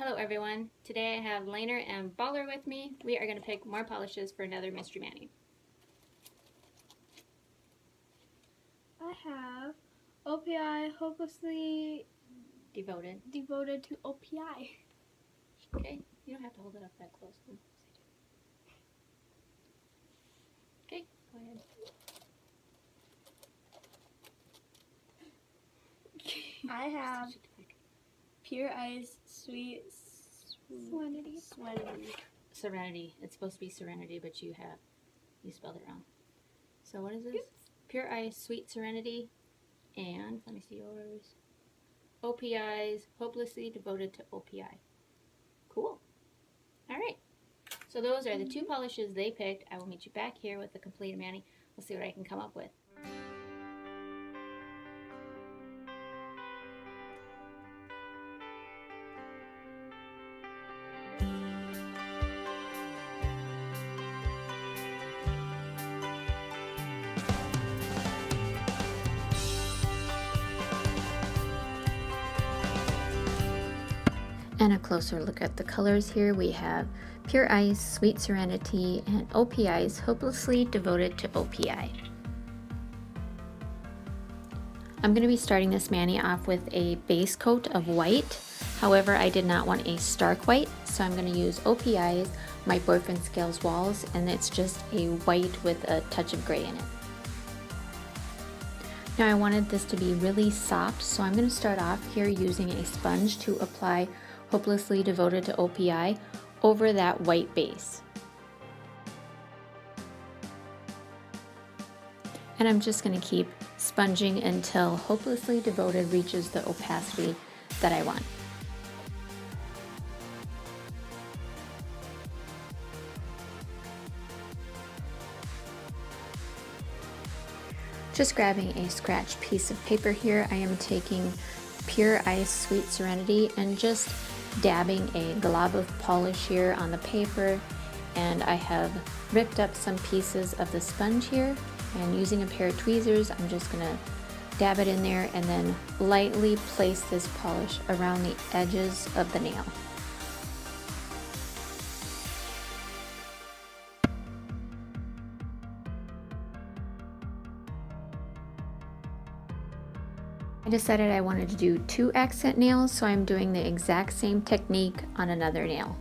Hello everyone, today I have Laner and Baller with me. We are going to pick more polishes for another Mystery Mani. I have OPI, hopelessly Devoted. devoted to OPI. Okay, you don't have to hold it up that close. Okay, go ahead. I have Pure Ice, Sweet Serenity. It's supposed to be Serenity, but you spelled it wrong. So what is this? Oops. Pure Ice, Sweet Serenity, and let me see yours. OPI's Hopelessly Devoted to OPI. Cool. All right. So those are the two polishes they picked. I will meet you back here with the completed mani. We'll see what I can come up with. And a closer look at the colors here, we have Pure Ice, Sweet Serenity, and OPI's Hopelessly Devoted to OPI. I'm going to be starting this mani off with a base coat of white. However, I did not want a stark white, so I'm going to use OPI's My Boyfriend Scales Walls, and it's just a white with a touch of gray in it. Now I wanted this to be really soft, so I'm going to start off here using a sponge to apply Hopelessly Devoted to OPI over that white base. And I'm just going to keep sponging until Hopelessly Devoted reaches the opacity that I want. Just grabbing a scratch piece of paper here, I am taking Pure Ice Sweet Serenity and just dabbing a glob of polish here on the paper, and I have ripped up some pieces of the sponge here, and using a pair of tweezers I'm just gonna dab it in there and then lightly place this polish around the edges of the nail. I decided I wanted to do 2 accent nails, so I'm doing the exact same technique on another nail.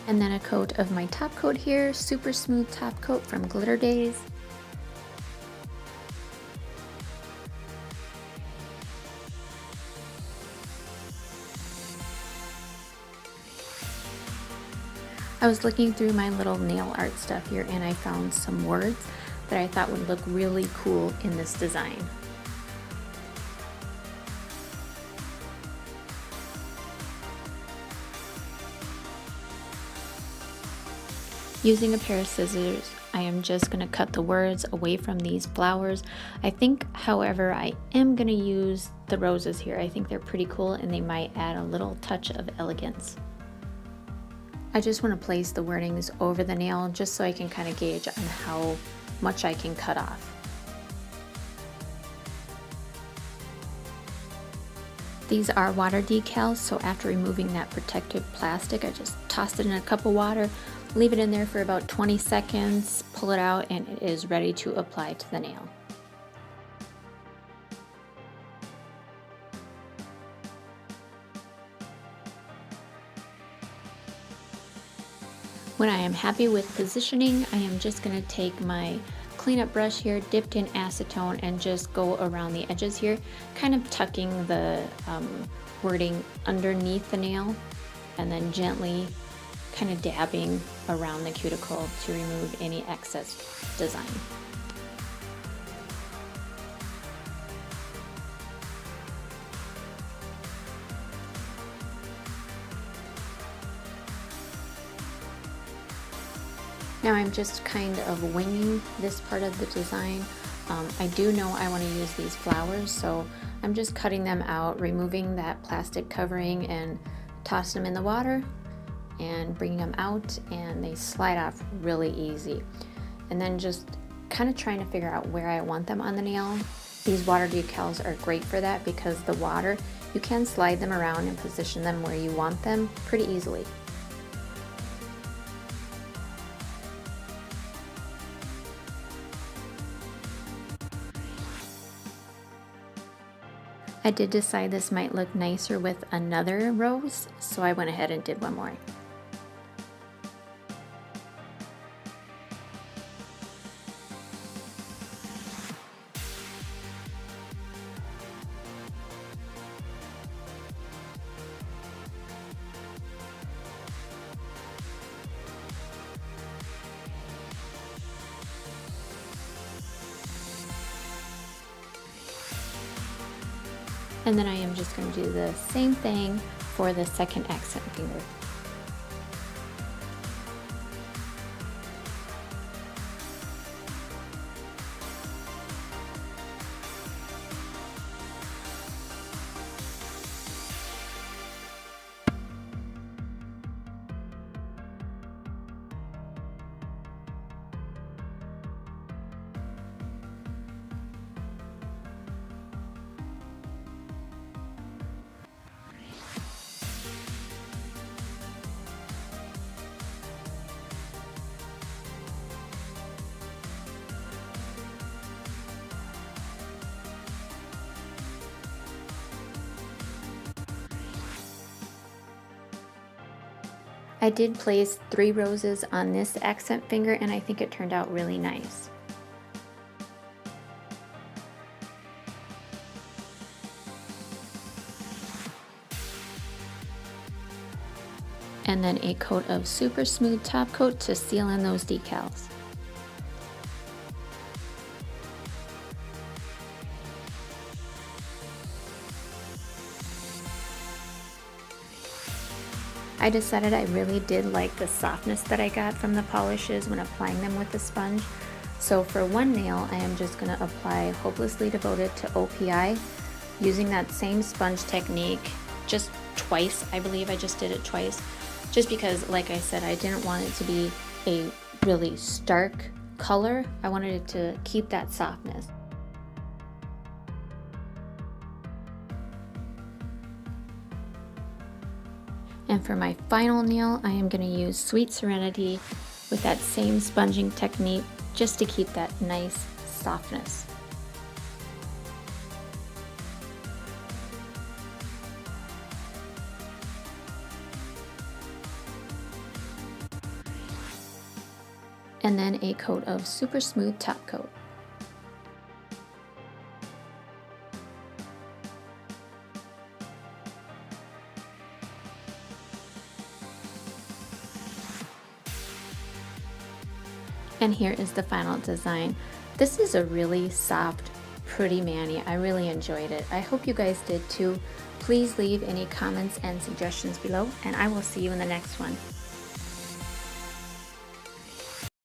And then a coat of my top coat here, super smooth top coat from Daze. I was looking through my little nail art stuff here and I found some words that I thought would look really cool in this design. Using a pair of scissors, I am just going to cut the words away from these flowers. I think, however, I am going to use the roses here. I think they're pretty cool and they might add a little touch of elegance. I just want to place the wordings over the nail just so I can kind of gauge on how much I can cut off. These are water decals, so after removing that protective plastic, I just tossed it in a cup of water, leave it in there for about 20 seconds, pull it out, and it is ready to apply to the nail. When I am happy with positioning, I am just going to take my cleanup brush here, dipped in acetone, and just go around the edges here, kind of tucking the wording underneath the nail, and then gently kind of dabbing around the cuticle to remove any excess design. Now I'm just kind of winging this part of the design. I do know I want to use these flowers, so I'm just cutting them out, removing that plastic covering and tossing them in the water and bringing them out, and they slide off really easy. And then just kind of trying to figure out where I want them on the nail. These water decals are great for that because the water, you can slide them around and position them where you want them pretty easily. I did decide this might look nicer with another rose, so I went ahead and did one more. And then I am just going to do the same thing for the second accent finger. I did place 3 roses on this accent finger, and I think it turned out really nice. And then a coat of super smooth top coat to seal in those decals. I decided I really did like the softness that I got from the polishes when applying them with the sponge. So for one nail, I am just going to apply Hopelessly Devoted to OPI using that same sponge technique just twice. I believe I just did it twice, just because, like I said, I didn't want it to be a really stark color. I wanted it to keep that softness. And for my final nail, I am going to use Sweet Serenity with that same sponging technique just to keep that nice softness. And then a coat of super smooth top coat. And here is the final design. This is a really soft, pretty mani. I really enjoyed it. I hope you guys did too. Please leave any comments and suggestions below, and I will see you in the next one.